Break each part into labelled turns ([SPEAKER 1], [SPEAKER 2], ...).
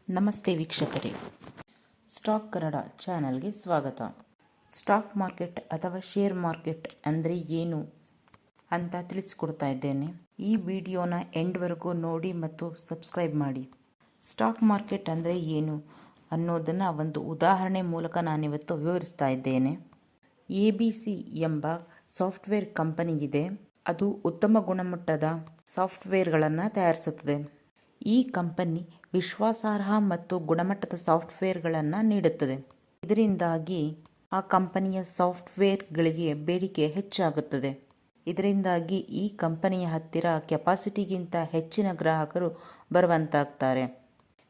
[SPEAKER 1] ನಮಸ್ತೆ ವೀಕ್ಷಕರೇ, ಸ್ಟಾಕ್ ಕನ್ನಡ ಚಾನಲ್ಗೆ ಸ್ವಾಗತ. ಸ್ಟಾಕ್ ಮಾರ್ಕೆಟ್ ಅಥವಾ ಶೇರ್ ಮಾರ್ಕೆಟ್ ಅಂದರೆ ಏನು ಅಂತ ತಿಳಿಸ್ಕೊಡ್ತಾ ಇದ್ದೇನೆ. ಈ ವಿಡಿಯೋನ ಎಂಡ್ವರೆಗೂ ನೋಡಿ ಮತ್ತು ಸಬ್ಸ್ಕ್ರೈಬ್ ಮಾಡಿ. ಸ್ಟಾಕ್ ಮಾರ್ಕೆಟ್ ಅಂದರೆ ಏನು ಅನ್ನೋದನ್ನು ಒಂದು ಉದಾಹರಣೆ ಮೂಲಕ ನಾನಿವತ್ತು ವಿವರಿಸ್ತಾ ಇದ್ದೇನೆ. ABC ಎಂಬ ಸಾಫ್ಟ್ವೇರ್ ಕಂಪನಿ ಇದೆ. ಅದು ಉತ್ತಮ ಗುಣಮಟ್ಟದ ಸಾಫ್ಟ್ವೇರ್ಗಳನ್ನು ತಯಾರಿಸುತ್ತದೆ. ಈ ಕಂಪನಿ ವಿಶ್ವಾಸಾರ್ಹ ಮತ್ತು ಗುಣಮಟ್ಟದ ಸಾಫ್ಟ್ವೇರ್ಗಳನ್ನು ನೀಡುತ್ತದೆ. ಇದರಿಂದಾಗಿ ಆ ಕಂಪನಿಯ ಸಾಫ್ಟ್ವೇರ್ಗಳಿಗೆ ಬೇಡಿಕೆ ಹೆಚ್ಚಾಗುತ್ತದೆ. ಇದರಿಂದಾಗಿ ಈ ಕಂಪನಿಯ ಹತ್ತಿರ ಕೆಪಾಸಿಟಿಗಿಂತ ಹೆಚ್ಚಿನ ಗ್ರಾಹಕರು ಬರುವಂತಾಗ್ತಾರೆ.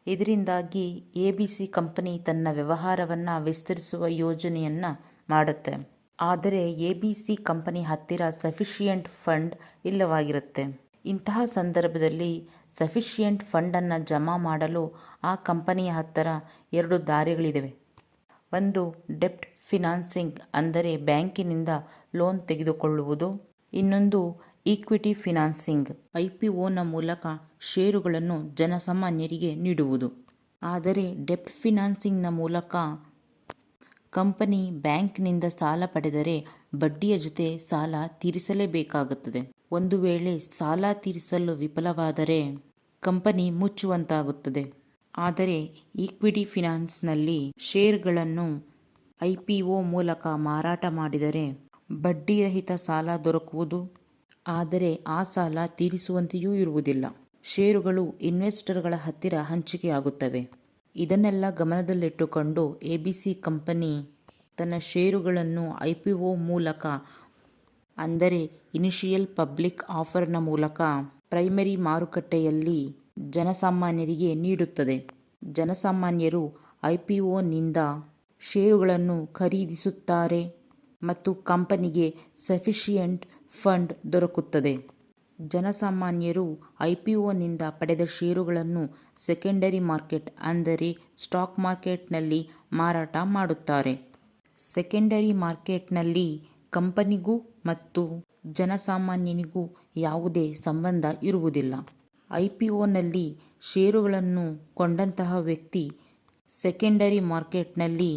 [SPEAKER 1] ಇದರಿಂದಾಗಿ ABC ಕಂಪನಿ ತನ್ನ ವ್ಯವಹಾರವನ್ನು ವಿಸ್ತರಿಸುವ ಯೋಜನೆಯನ್ನು ಮಾಡುತ್ತೆ. ಆದರೆ ABC ಕಂಪನಿ ಹತ್ತಿರ ಸಫಿಷಿಯೆಂಟ್ ಫಂಡ್ ಇಲ್ಲವಾಗಿರುತ್ತೆ. ಇಂತಹ ಸಂದರ್ಭದಲ್ಲಿ ಸಫಿಷಿಯೆಂಟ್ ಫಂಡನ್ನು ಜಮಾ ಮಾಡಲು ಆ ಕಂಪನಿಯ ಹತ್ತಿರ ಎರಡು ದಾರಿಗಳಿವೆ. ಒಂದು ಡೆಬ್ಟ್ ಫಿನಾನ್ಸಿಂಗ್, ಅಂದರೆ ಬ್ಯಾಂಕಿನಿಂದ ಲೋನ್ ತೆಗೆದುಕೊಳ್ಳುವುದು. ಇನ್ನೊಂದು ಈಕ್ವಿಟಿ ಫಿನಾನ್ಸಿಂಗ್, IPOನ ಮೂಲಕ ಷೇರುಗಳನ್ನು ಜನಸಾಮಾನ್ಯರಿಗೆ ನೀಡುವುದು. ಆದರೆ ಡೆಬ್ಟ್ ಫಿನಾನ್ಸಿಂಗ್ನ ಮೂಲಕ ಕಂಪನಿ ಬ್ಯಾಂಕ್ನಿಂದ ಸಾಲ ಪಡೆದರೆ ಬಡ್ಡಿಯ ಜೊತೆ ಸಾಲ ತೀರಿಸಲೇಬೇಕಾಗುತ್ತದೆ. ಒಂದು ವೇಳೆ ಸಾಲ ತೀರಿಸಲು ವಿಫಲವಾದರೆ ಕಂಪನಿ ಮುಚ್ಚುವಂತಾಗುತ್ತದೆ. ಆದರೆ ಈಕ್ವಿಟಿ ಫಿನಾನ್ಸ್ನಲ್ಲಿ ಷೇರುಗಳನ್ನು IPO ಮೂಲಕ ಮಾರಾಟ ಮಾಡಿದರೆ ಬಡ್ಡಿರಹಿತ ಸಾಲ ದೊರಕುವುದು. ಆದರೆ ಆ ಸಾಲ ತೀರಿಸುವಂತೆಯೂ ಇರುವುದಿಲ್ಲ. ಷೇರುಗಳು ಇನ್ವೆಸ್ಟರ್ಗಳ ಹತ್ತಿರ ಹಂಚಿಕೆಯಾಗುತ್ತವೆ. ಇದನ್ನೆಲ್ಲ ಗಮನದಲ್ಲಿಟ್ಟುಕೊಂಡು ABC ಕಂಪನಿ ತನ್ನ ಷೇರುಗಳನ್ನು IPO ಮೂಲಕ, ಅಂದರೆ ಇನಿಷಿಯಲ್ ಪಬ್ಲಿಕ್ ಆಫರ್ನ ಮೂಲಕ ಪ್ರೈಮರಿ ಮಾರುಕಟ್ಟೆಯಲ್ಲಿ ಜನಸಾಮಾನ್ಯರಿಗೆ ನೀಡುತ್ತದೆ. ಜನಸಾಮಾನ್ಯರು IPOನಿಂದ ಷೇರುಗಳನ್ನು ಖರೀದಿಸುತ್ತಾರೆ ಮತ್ತು ಕಂಪನಿಗೆ ಸಫಿಷಿಯೆಂಟ್ ಫಂಡ್ ದೊರಕುತ್ತದೆ. ಜನಸಾಮಾನ್ಯರು IPOನಿಂದ ಪಡೆದ ಷೇರುಗಳನ್ನು ಸೆಕೆಂಡರಿ ಮಾರ್ಕೆಟ್, ಅಂದರೆ ಸ್ಟಾಕ್ ಮಾರ್ಕೆಟ್ನಲ್ಲಿ ಮಾರಾಟ ಮಾಡುತ್ತಾರೆ. ಸೆಕೆಂಡರಿ ಮಾರ್ಕೆಟ್ನಲ್ಲಿ ಕಂಪನಿಗೂ ಮತ್ತು ಜನಸಾಮಾನ್ಯನಿಗೂ ಯಾವುದೇ ಸಂಬಂಧ ಇರುವುದಿಲ್ಲ. IPOನಲ್ಲಿ ಷೇರುಗಳನ್ನು ಕೊಂಡಂತಹ ವ್ಯಕ್ತಿ ಸೆಕೆಂಡರಿ ಮಾರ್ಕೆಟ್ನಲ್ಲಿ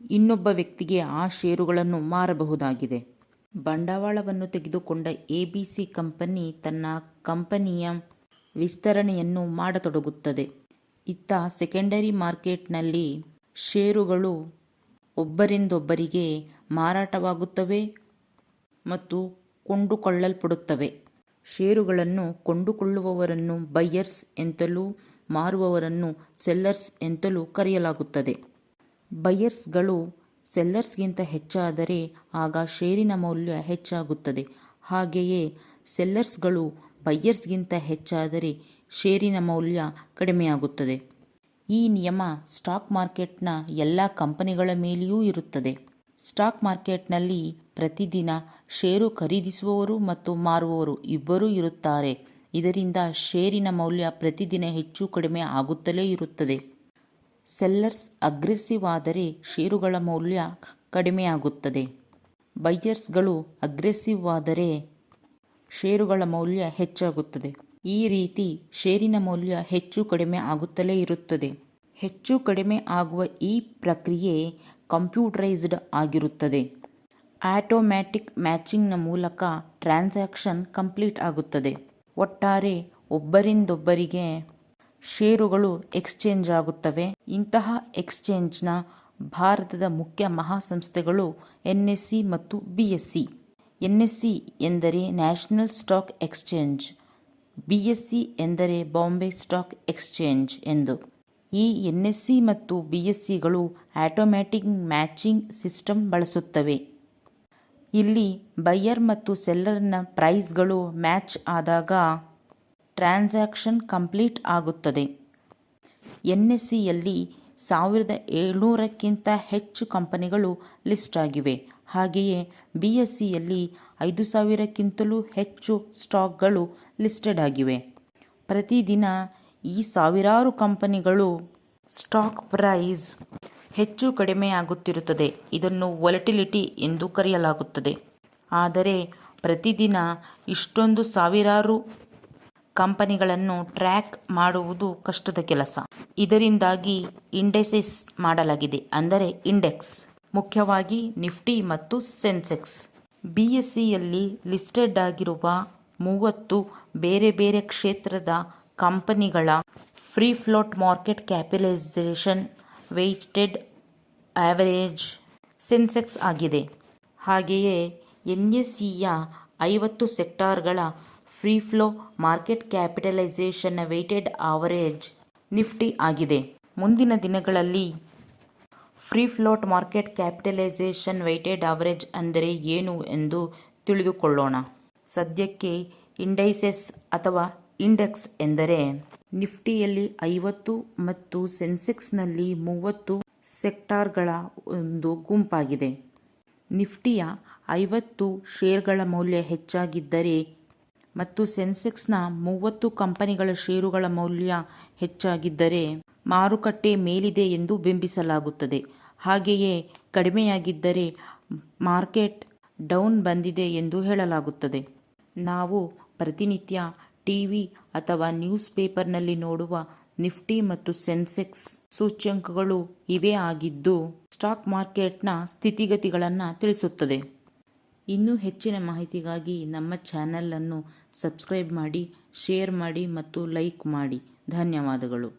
[SPEAKER 1] ಇನ್ನೊಬ್ಬ ವ್ಯಕ್ತಿಗೆ ಆ ಷೇರುಗಳನ್ನು ಮಾರಬಹುದಾಗಿದೆ. ಬಂಡವಾಳವನ್ನು ತೆಗೆದುಕೊಂಡ ABC ಕಂಪನಿ ತನ್ನ ಕಂಪನಿಯ ವಿಸ್ತರಣೆಯನ್ನು ಮಾಡತೊಡಗುತ್ತದೆ. ಇತ್ತ ಸೆಕೆಂಡರಿ ಮಾರ್ಕೆಟ್ನಲ್ಲಿ ಷೇರುಗಳು ಒಬ್ಬರಿಂದೊಬ್ಬರಿಗೆ ಮಾರಾಟವಾಗುತ್ತವೆ ಮತ್ತು ಕೊಂಡುಕೊಳ್ಳಲ್ಪಡುತ್ತವೆ. ಷೇರುಗಳನ್ನು ಕೊಂಡುಕೊಳ್ಳುವವರನ್ನು ಬೈಯರ್ಸ್ ಎಂತಲೂ ಮಾರುವವರನ್ನು ಸೆಲ್ಲರ್ಸ್ ಎಂತಲೂ ಕರೆಯಲಾಗುತ್ತದೆ. ಬೈಯರ್ಸ್ಗಳು ಸೆಲ್ಲರ್ಸ್ಗಿಂತ ಹೆಚ್ಚಾದರೆ ಆಗ ಷೇರಿನ ಮೌಲ್ಯ ಹೆಚ್ಚಾಗುತ್ತದೆ. ಹಾಗೆಯೇ ಸೆಲ್ಲರ್ಸ್ಗಳು ಬೈಯರ್ಸ್ಗಿಂತ ಹೆಚ್ಚಾದರೆ ಷೇರಿನ ಮೌಲ್ಯ ಕಡಿಮೆಯಾಗುತ್ತದೆ. ಈ ನಿಯಮ ಸ್ಟಾಕ್ ಮಾರ್ಕೆಟ್ನ ಎಲ್ಲ ಕಂಪನಿಗಳ ಮೇಲೆಯೂ ಇರುತ್ತದೆ. ಸ್ಟಾಕ್ ಮಾರ್ಕೆಟ್ನಲ್ಲಿ ಪ್ರತಿದಿನ ಷೇರು ಖರೀದಿಸುವವರು ಮತ್ತು ಮಾರುವವರು ಇಬ್ಬರೂ ಇರುತ್ತಾರೆ. ಇದರಿಂದ ಷೇರಿನ ಮೌಲ್ಯ ಪ್ರತಿದಿನ ಹೆಚ್ಚು ಕಡಿಮೆ ಆಗುತ್ತಲೇ ಇರುತ್ತದೆ. ಸೆಲ್ಲರ್ಸ್ ಅಗ್ರೆಸಿವ್ ಆದರೆ ಷೇರುಗಳ ಮೌಲ್ಯ ಕಡಿಮೆಯಾಗುತ್ತದೆ. ಬೈಯರ್ಸ್ಗಳು ಅಗ್ರೆಸಿವ್ ಆದರೆ ಷೇರುಗಳ ಮೌಲ್ಯ ಹೆಚ್ಚಾಗುತ್ತದೆ. ಈ ರೀತಿ ಷೇರಿನ ಮೌಲ್ಯ ಹೆಚ್ಚು ಕಡಿಮೆ ಆಗುತ್ತಲೇ ಇರುತ್ತದೆ. ಹೆಚ್ಚು ಕಡಿಮೆ ಆಗುವ ಈ ಪ್ರಕ್ರಿಯೆ ಕಂಪ್ಯೂಟರೈಸ್ಡ್ ಆಗಿರುತ್ತದೆ. ಆಟೋಮ್ಯಾಟಿಕ್ ಮ್ಯಾಚಿಂಗ್ನ ಮೂಲಕ ಟ್ರಾನ್ಸಾಕ್ಷನ್ ಕಂಪ್ಲೀಟ್ ಆಗುತ್ತದೆ. ಒಟ್ಟಾರೆ ಒಬ್ಬರಿಂದೊಬ್ಬರಿಗೆ ಷೇರುಗಳು ಎಕ್ಸ್ಚೇಂಜ್ ಆಗುತ್ತವೆ. ಇಂತಹ ಎಕ್ಸ್ಚೇಂಜ್ನ ಭಾರತದ ಮುಖ್ಯ ಮಹಾಸಂಸ್ಥೆಗಳು NSE ಮತ್ತು BSE. NSE ಎಂದರೆ ನ್ಯಾಷನಲ್ ಸ್ಟಾಕ್ ಎಕ್ಸ್ಚೇಂಜ್, BSE ಎಂದರೆ ಬಾಂಬೆ ಸ್ಟಾಕ್ ಎಕ್ಸ್ಚೇಂಜ್ ಎಂದು. ಈ NSE ಮತ್ತು BSEಗಳು ಆಟೋಮ್ಯಾಟಿಕ್ ಮ್ಯಾಚಿಂಗ್ ಸಿಸ್ಟಮ್ ಬಳಸುತ್ತವೆ. ಇಲ್ಲಿ ಬೈಯರ್ ಮತ್ತು ಸೆಲ್ಲರ್ನ ಪ್ರೈಸ್ಗಳು ಮ್ಯಾಚ್ ಆದಾಗ ಟ್ರಾನ್ಸಾಕ್ಷನ್ ಕಂಪ್ಲೀಟ್ ಆಗುತ್ತದೆ. NSEಯಲ್ಲಿ 1700ಕ್ಕಿಂತ ಹೆಚ್ಚು ಕಂಪನಿಗಳು ಲಿಸ್ಟ್ ಆಗಿವೆ. ಹಾಗೆಯೇ BSEಯಲ್ಲಿ 5000ಕ್ಕಿಂತಲೂ ಹೆಚ್ಚು ಸ್ಟಾಕ್ಗಳು ಲಿಸ್ಟೆಡ್ ಆಗಿವೆ. ಪ್ರತಿದಿನ ಈ ಸಾವಿರಾರು ಕಂಪನಿಗಳು ಸ್ಟಾಕ್ ಪ್ರೈಸ್ ಹೆಚ್ಚು ಕಡಿಮೆ ಆಗುತ್ತಿರುತ್ತದೆ. ಇದನ್ನು ವೊಲಟಿಲಿಟಿ ಎಂದು ಕರೆಯಲಾಗುತ್ತದೆ. ಆದರೆ ಪ್ರತಿದಿನ ಇಷ್ಟೊಂದು ಸಾವಿರಾರು ಕಂಪನಿಗಳನ್ನು ಟ್ರ್ಯಾಕ್ ಮಾಡುವುದು ಕಷ್ಟದ ಕೆಲಸ. ಇದರಿಂದಾಗಿ ಇಂಡೆಕ್ಸಸ್ ಮಾಡಲಾಗಿದೆ, ಅಂದರೆ ಇಂಡೆಕ್ಸ್, ಮುಖ್ಯವಾಗಿ ನಿಫ್ಟಿ ಮತ್ತು ಸೆನ್ಸೆಕ್ಸ್. ಬಿಎಸ್ಇಯಲ್ಲಿ ಲಿಸ್ಟೆಡ್ ಆಗಿರುವ 30 ಬೇರೆ ಬೇರೆ ಕ್ಷೇತ್ರದ ಕಂಪನಿಗಳ free float market capitalisation weighted average Sensex ಆಗಿದೆ. ಹಾಗೆಯೇ ಎನ್ಎಸ್ಇಯ 50 ಸೆಕ್ಟಾರ್ಗಳ free flow market capitalisation weighted average Nifty ಆಗಿದೆ. ಮುಂದಿನ ದಿನಗಳಲ್ಲಿ free float market capitalisation weighted average ಅಂದರೆ ಏನು ಎಂದು ತಿಳಿದುಕೊಳ್ಳೋಣ. ಸದ್ಯಕ್ಕೆ ಇಂಡೈಸಸ್ ಅಥವಾ ಇಂಡೆಕ್ಸ್ ಎಂದರೆ ನಿಫ್ಟಿಯಲ್ಲಿ 50 ಮತ್ತು ಸೆನ್ಸೆಕ್ಸ್ನಲ್ಲಿ 30 ಸೆಕ್ಟಾರ್ಗಳ ಒಂದು ಗುಂಪಾಗಿದೆ. ನಿಫ್ಟಿಯ 50 ಷೇರುಗಳ ಮೌಲ್ಯ ಹೆಚ್ಚಾಗಿದ್ದರೆ ಮತ್ತು ಸೆನ್ಸೆಕ್ಸ್ನ 30 ಕಂಪನಿಗಳ ಷೇರುಗಳ ಮೌಲ್ಯ ಹೆಚ್ಚಾಗಿದ್ದರೆ ಮಾರುಕಟ್ಟೆ ಮೇಲಿದೆ ಎಂದು ಬಿಂಬಿಸಲಾಗುತ್ತದೆ. ಹಾಗೆಯೇ ಕಡಿಮೆಯಾಗಿದ್ದರೆ ಮಾರ್ಕೆಟ್ ಡೌನ್ ಬಂದಿದೆ ಎಂದು ಹೇಳಲಾಗುತ್ತದೆ. ನಾವು ಪ್ರತಿನಿತ್ಯ ಟಿವಿ ಅಥವಾ ನ್ಯೂಸ್ ಪೇಪರ್ನಲ್ಲಿ ನೋಡುವ ನಿಫ್ಟಿ ಮತ್ತು ಸೆನ್ಸೆಕ್ಸ್ ಸೂಚ್ಯಂಕಗಳು ಇವೇ ಆಗಿದ್ದು ಸ್ಟಾಕ್ ಮಾರ್ಕೆಟ್ನ ಸ್ಥಿತಿಗತಿಗಳನ್ನು ತಿಳಿಸುತ್ತದೆ. ಇನ್ನೂ ಹೆಚ್ಚಿನ ಮಾಹಿತಿಗಾಗಿ ನಮ್ಮ ಚಾನೆಲ್ ಅನ್ನು ಸಬ್ಸ್ಕ್ರೈಬ್ ಮಾಡಿ, ಶೇರ್ ಮಾಡಿ ಮತ್ತು ಲೈಕ್ ಮಾಡಿ. ಧನ್ಯವಾದಗಳು.